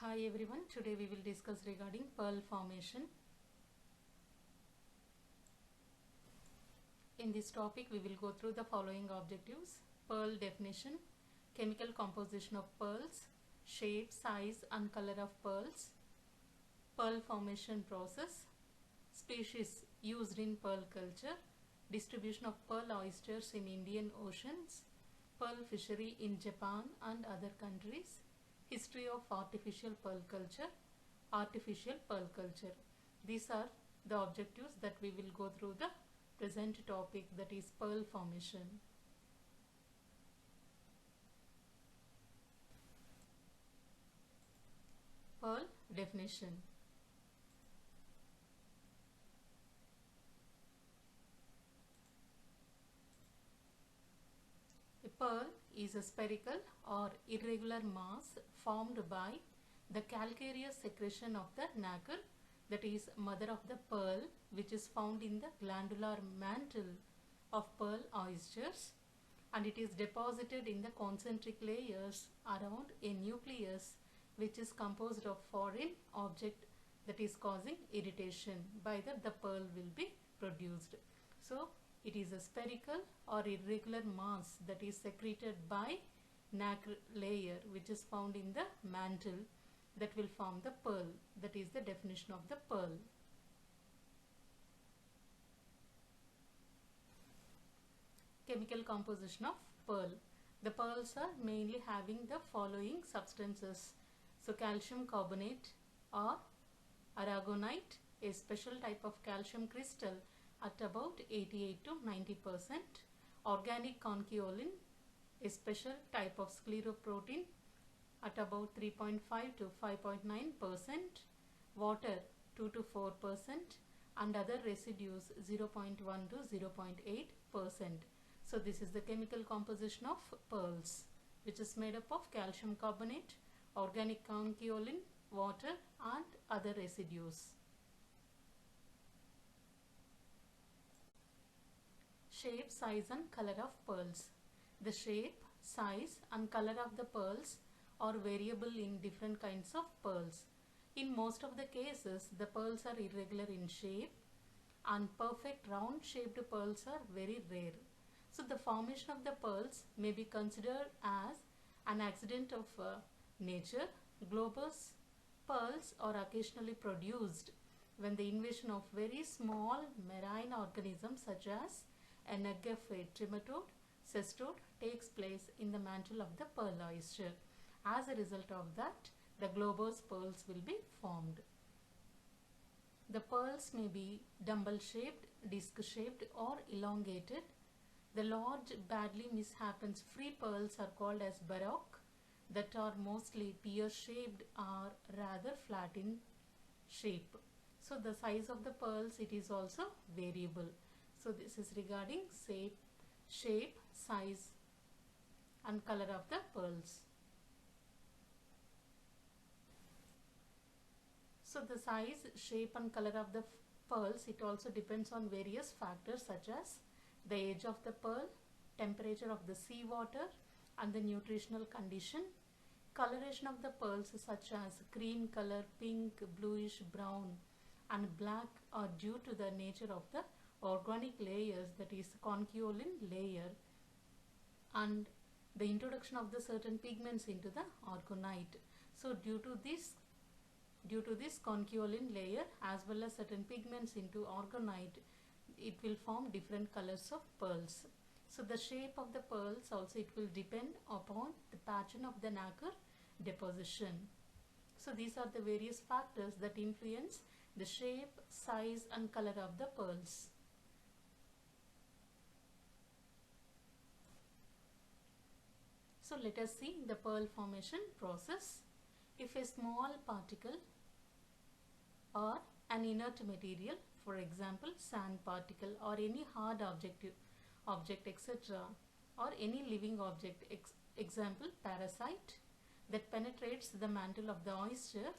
Hi everyone, today we will discuss regarding pearl formation. In this topic we will go through the following objectives: pearl definition, chemical composition of pearls, shape, size and color of pearls, pearl formation process, species used in pearl culture, distribution of pearl oysters in Indian oceans, pearl fishery in Japan and other countries, history of artificial pearl culture, artificial pearl culture. These are the objectives that we will go through the present topic, that is pearl formation. Pearl definition. A pearl is a spherical or irregular mass formed by the calcareous secretion of the nacre, that is mother of the pearl, which is found in the glandular mantle of pearl oysters, and it is deposited in the concentric layers around a nucleus which is composed of foreign object that is causing irritation. By that the pearl will be produced. So it is a spherical or irregular mass that is secreted by nacre layer which is found in the mantle that will form the pearl. That is the definition of the pearl. Chemical composition of pearl. The pearls are mainly having the following substances. So calcium carbonate or aragonite, a special type of calcium crystal at about 88 to 90%. Organic conchiolin, a special type of scleroprotein at about 3.5 to 5.9%. Water 2 to 4%, and other residues 0.1 to 0.8%. So this is the chemical composition of pearls, which is made up of calcium carbonate, organic conchiolin, water and other residues. Shape, size and color of pearls. The shape, size and color of the pearls are variable in different kinds of pearls. In most of the cases, the pearls are irregular in shape, and perfect round shaped pearls are very rare. So the formation of the pearls may be considered as an accident of nature. Globose pearls are occasionally produced when the invasion of very small marine organisms such as an egg of a trematode, cestode takes place in the mantle of the pearl oyster. As a result of that, the globose pearls will be formed. The pearls may be dumbbell shaped, disc shaped or elongated. The large, badly mishaps free pearls are called as baroque, that are mostly pear shaped or rather flat in shape. So the size of the pearls, it is also variable. So this is regarding shape, size and color of the pearls. So the size, shape and color of the pearls, it also depends on various factors such as the age of the pearl, temperature of the sea water and the nutritional condition. Coloration of the pearls such as cream color, pink, bluish, brown and black are due to the nature of the organic layers, that is conchiolin layer, and the introduction of the certain pigments into the aragonite. So due to this conchiolin layer as well as certain pigments into aragonite, it will form different colors of pearls. So the shape of the pearls also, it will depend upon the pattern of the nacre deposition. So these are the various factors that influence the shape, size and color of the pearls. So let us see the pearl formation process. If a small particle or an inert material, for example sand particle or any hard object etc., or any living object, example parasite, that penetrates the mantle of the oyster,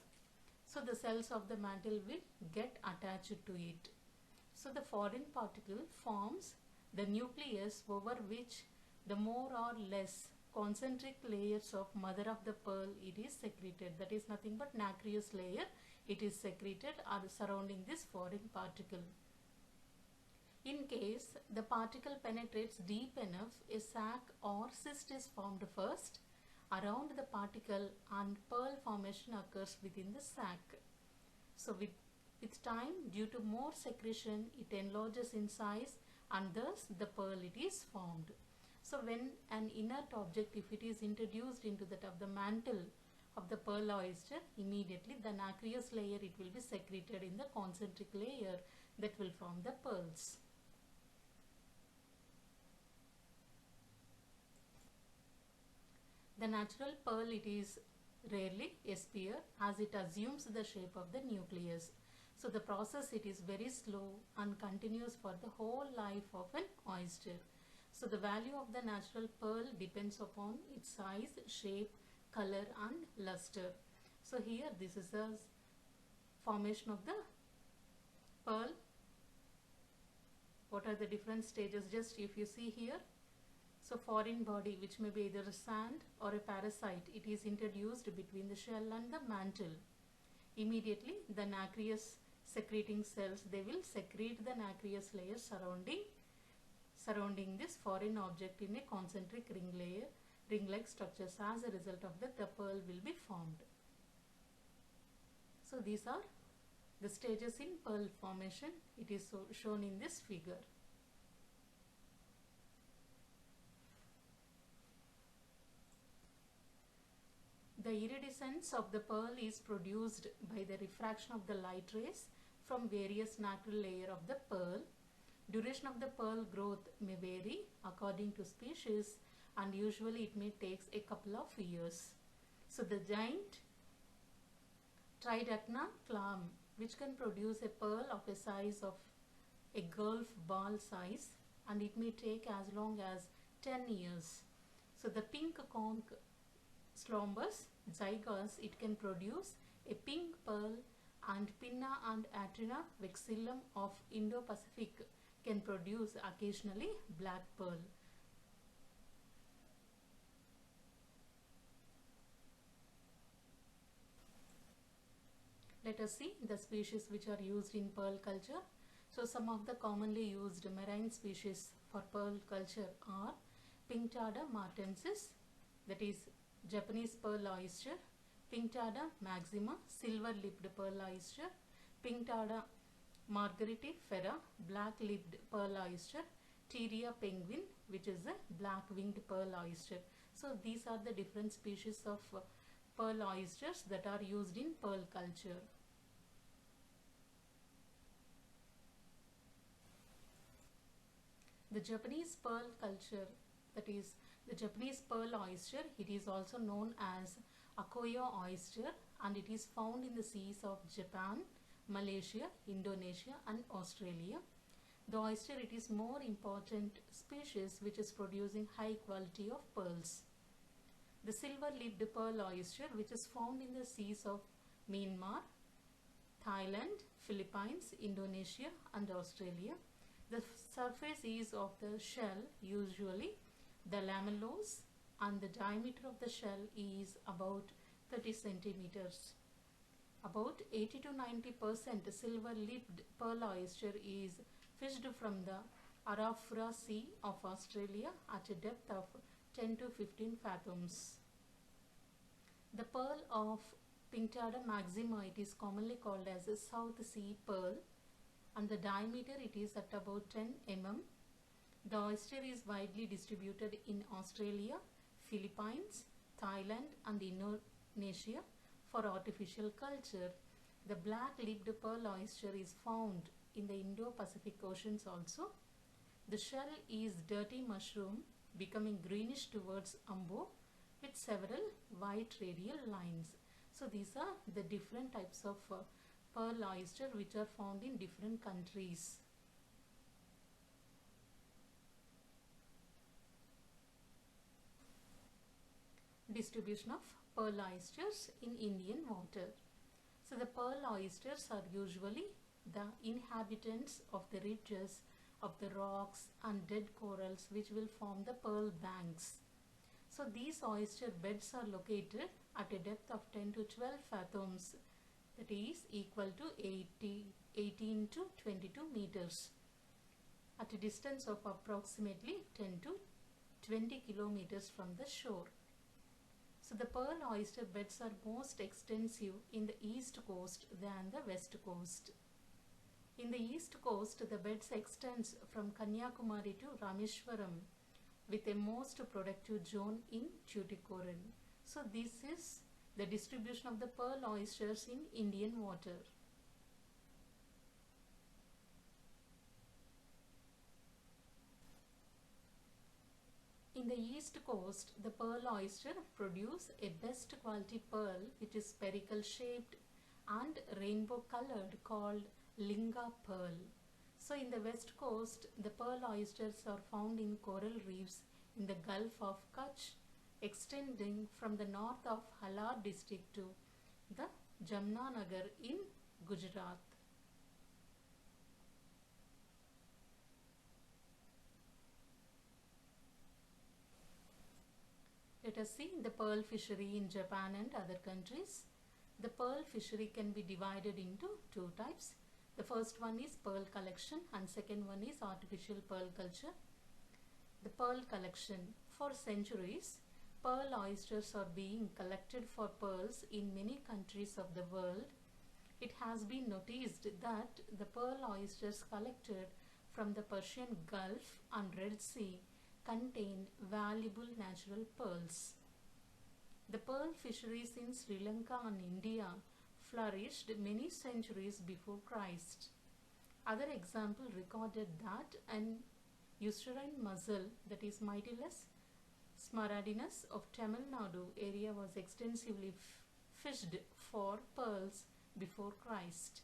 so the cells of the mantle will get attached to it. So the foreign particle forms the nucleus over which the more or less concentric layers of mother of the pearl it is secreted. That is nothing but nacreous layer. It is secreted surrounding this foreign particle. In case the particle penetrates deep enough, a sac or cyst is formed first around the particle and pearl formation occurs within the sac. So with time, due to more secretion, it enlarges in size and thus the pearl it is formed. So when an inert object, if it is introduced into that of the mantle of the pearl oyster, immediately the nacreous layer it will be secreted in the concentric layer that will form the pearls. The natural pearl it is rarely a sphere as it assumes the shape of the nucleus. So the process it is very slow and continues for the whole life of an oyster. So the value of the natural pearl depends upon its size, shape, color and luster. So here this is the formation of the pearl. What are the different stages? Just if you see here, so foreign body which may be either a sand or a parasite, it is introduced between the shell and the mantle. Immediately the nacreous secreting cells, they will secrete the nacreous layer surrounding this foreign object in a concentric ring-like structures. As a result of that, the pearl will be formed. So these are the stages in pearl formation. It is shown in this figure. The iridescence of the pearl is produced by the refraction of the light rays from various nacral layers of the pearl. Duration of the pearl growth may vary according to species and usually it may take a couple of years. So the giant Tridacna clam, which can produce a pearl of a size of a golf ball size, and it may take as long as 10 years. So the pink conch Slombus zygos, it can produce a pink pearl, and Pinna and Atrina vexillum of Indo-Pacific can produce occasionally black pearl. Let us see the species which are used in pearl culture. So some of the commonly used marine species for pearl culture are Pinctada martensis, that is Japanese pearl oyster, Pinctada maxima, silver-lipped pearl oyster, Pinctada margaritifera, black-lipped pearl oyster, Pteria penguin, which is a black-winged pearl oyster. So these are the different species of pearl oysters that are used in pearl culture. The Japanese pearl culture, that is the Japanese pearl oyster, it is also known as Akoya oyster, and it is found in the seas of Japan, Malaysia, Indonesia and Australia. The oyster, it is more important species which is producing high quality of pearls. The silver-lipped pearl oyster, which is found in the seas of Myanmar, Thailand, Philippines, Indonesia and Australia. The surface is of the shell usually the lamellose, and the diameter of the shell is about 30 centimeters. About 80 to 90% silver-lipped pearl oyster is fished from the Arafura Sea of Australia at a depth of 10 to 15 fathoms. The pearl of Pinctada maxima, it is commonly called as a South Sea pearl, and the diameter it is at about 10 mm. The oyster is widely distributed in Australia, Philippines, Thailand and Indonesia for artificial culture. The black-lipped pearl oyster is found in the Indo-Pacific Oceans also. The shell is dirty mushroom becoming greenish towards umbo with several white radial lines. So these are the different types of pearl oyster which are found in different countries. Distribution of pearl oysters in Indian water. So the pearl oysters are usually the inhabitants of the ridges of the rocks and dead corals which will form the pearl banks. So these oyster beds are located at a depth of 10 to 12 fathoms, that is equal to 18 to 22 meters, at a distance of approximately 10 to 20 kilometers from the shore. So the pearl oyster beds are most extensive in the east coast than the west coast. In the east coast, the beds extends from Kanyakumari to Rameshwaram, with a most productive zone in Tuticorin. So this is the distribution of the pearl oysters in Indian water. In the east coast, the pearl oyster produce a best quality pearl which is spherical shaped and rainbow colored called Linga pearl. So in the west coast, the pearl oysters are found in coral reefs in the Gulf of Kutch, extending from the north of Halar district to the Jamnanagar in Gujarat. Let us see the pearl fishery in Japan and other countries. The pearl fishery can be divided into two types. The first one is pearl collection and second one is artificial pearl culture. The pearl collection. For centuries, pearl oysters are being collected for pearls in many countries of the world. It has been noticed that the pearl oysters collected from the Persian Gulf and Red Sea contained valuable natural pearls. The pearl fisheries in Sri Lanka and India flourished many centuries before Christ. Other example recorded that an uterine mussel, that is Mytilus smaragdinus of Tamil Nadu area, was extensively fished for pearls before Christ.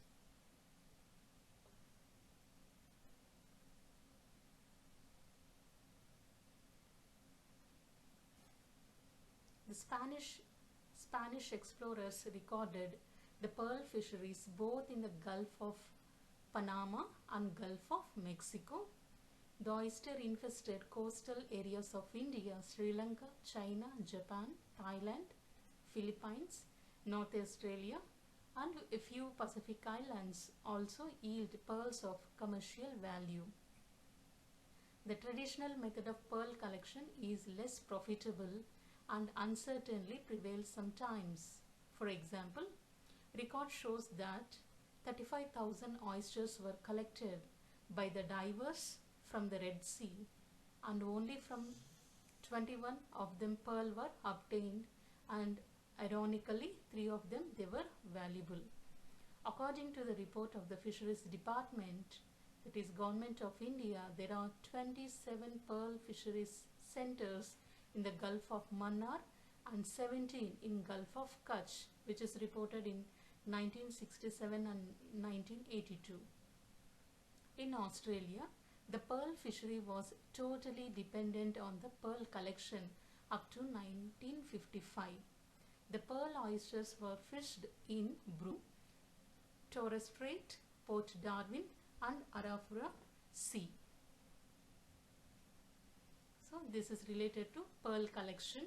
The Spanish explorers recorded the pearl fisheries both in the Gulf of Panama and Gulf of Mexico. The oyster-infested coastal areas of India, Sri Lanka, China, Japan, Thailand, Philippines, North Australia, and a few Pacific islands also yield pearls of commercial value. The traditional method of pearl collection is less profitable and uncertainly prevails sometimes. For example, record shows that 35,000 oysters were collected by the divers from the Red Sea, and only from 21 of them pearl were obtained, and ironically 3 of them they were valuable. According to the report of the Fisheries Department, that is Government of India, there are 27 pearl fisheries centers in the Gulf of Mannar and 17 in Gulf of Kutch, which is reported in 1967 and 1982. In Australia, the pearl fishery was totally dependent on the pearl collection up to 1955. The pearl oysters were fished in Broome, Torres Strait, Port Darwin and Arafura Sea. So this is related to pearl collection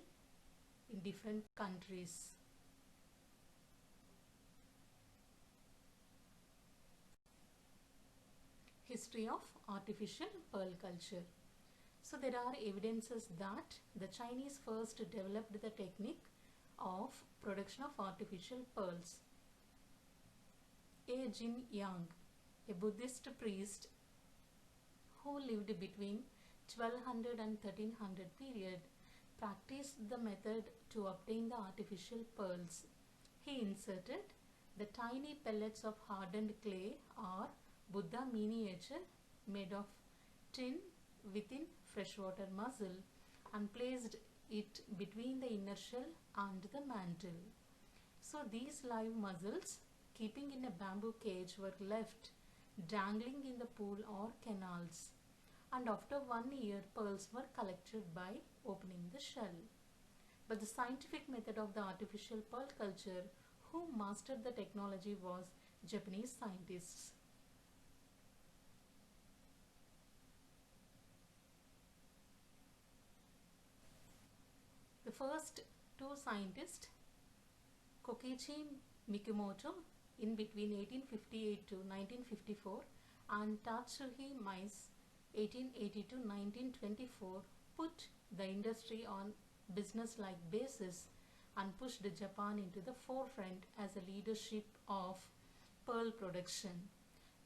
in different countries. History of artificial pearl culture. So there are evidences that the Chinese first developed the technique of production of artificial pearls. A. Jin Yang, a Buddhist priest who lived between 1200 and 1300 period, practiced the method to obtain the artificial pearls. He inserted the tiny pellets of hardened clay or Buddha miniature made of tin within freshwater mussel and placed it between the inner shell and the mantle. So these live mussels, keeping in a bamboo cage, were left dangling in the pool or canals, and after 1 year pearls were collected by opening the shell. But the scientific method of the artificial pearl culture, who mastered the technology, was Japanese scientists. The The first two scientists, Kokichi Mikimoto in between 1858 to 1954 and Tatsuhi Mice 1880 to 1924, put the industry on business-like basis and pushed Japan into the forefront as a leadership of pearl production.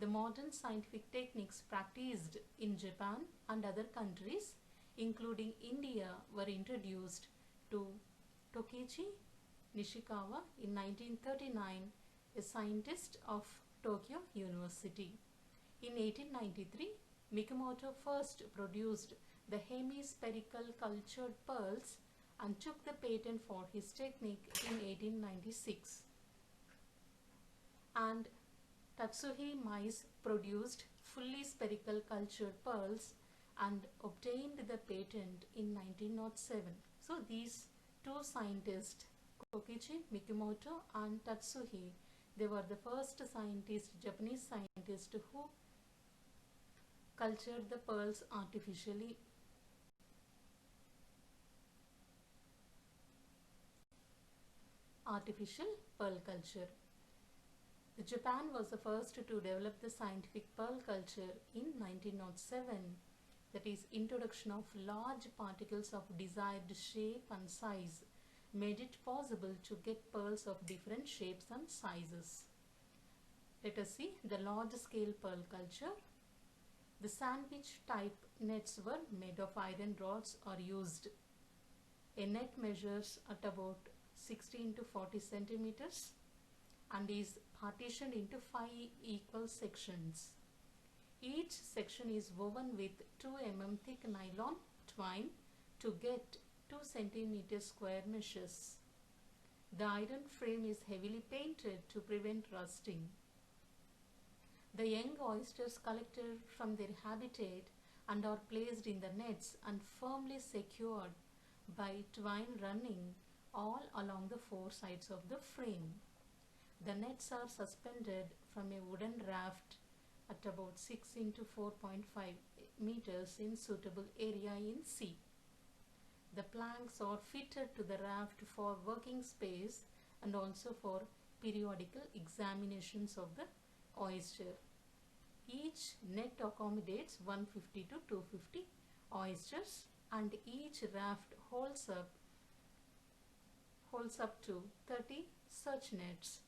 The modern scientific techniques practiced in Japan and other countries, including India, were introduced to Tokichi Nishikawa in 1939, a scientist of Tokyo University. In 1893, Mikimoto first produced the hemispherical cultured pearls and took the patent for his technique in 1896. And Tatsuhi Mice produced fully spherical cultured pearls and obtained the patent in 1907. So these two scientists, Kokichi Mikimoto and Tatsuhi, they were the first scientists, Japanese scientists, who cultured the pearls artificially. Artificial pearl culture. Japan was the first to develop the scientific pearl culture in 1907, that is, introduction of large particles of desired shape and size made it possible to get pearls of different shapes and sizes. Let us see the large-scale pearl culture. The sandwich type nets were made of iron rods or used. A net measures at about 16 to 40 centimeters and is partitioned into 5 equal sections. Each section is woven with 2 mm thick nylon twine to get 2 cm square meshes. The iron frame is heavily painted to prevent rusting. The young oysters collected from their habitat and are placed in the nets and firmly secured by twine running all along the 4 sides of the frame. The nets are suspended from a wooden raft at about 6 into 4.5 meters in suitable area in sea. The planks are fitted to the raft for working space and also for periodical examinations of the oyster. Each net accommodates 150 to 250 oysters and each raft holds up to 30 such nets.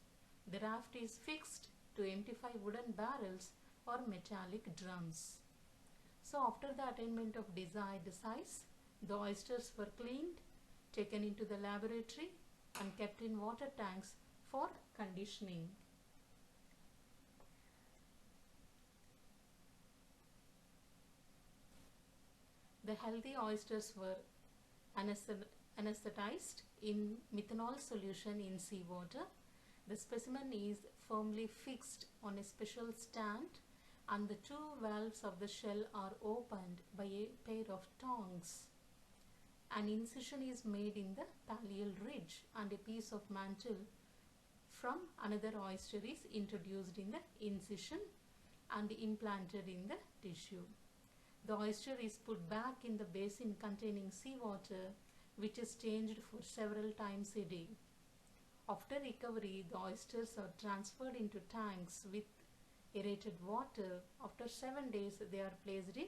The raft is fixed to empty 5 wooden barrels or metallic drums. So after the attainment of desired size, the oysters were cleaned, taken into the laboratory and kept in water tanks for conditioning. The healthy oysters were anesthetized in methanol solution in seawater. The specimen is firmly fixed on a special stand and the 2 valves of the shell are opened by a pair of tongs. An incision is made in the pallial ridge and a piece of mantle from another oyster is introduced in the incision and implanted in the tissue. The oyster is put back in the basin containing seawater, which is changed for several times a day. After recovery, the oysters are transferred into tanks with aerated water. After 7 days, they are placed in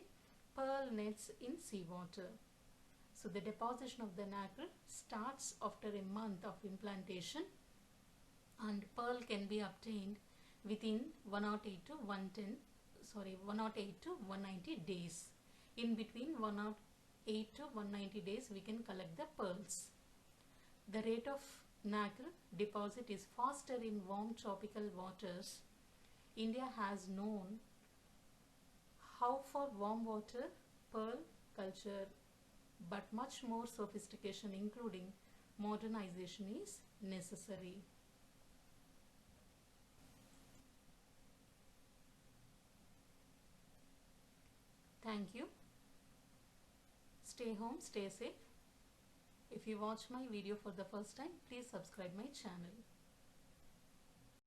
pearl nets in seawater. So the deposition of the nacre starts after a month of implantation and pearl can be obtained within 108 to 190 days. In between 108 to 190 days, we can collect the pearls. The rate of nacre deposit is faster in warm tropical waters. India has known how for warm water pearl culture, but much more sophistication including modernization is necessary. Thank you. Stay home, stay safe. If you watch my video for the first time, please subscribe my channel.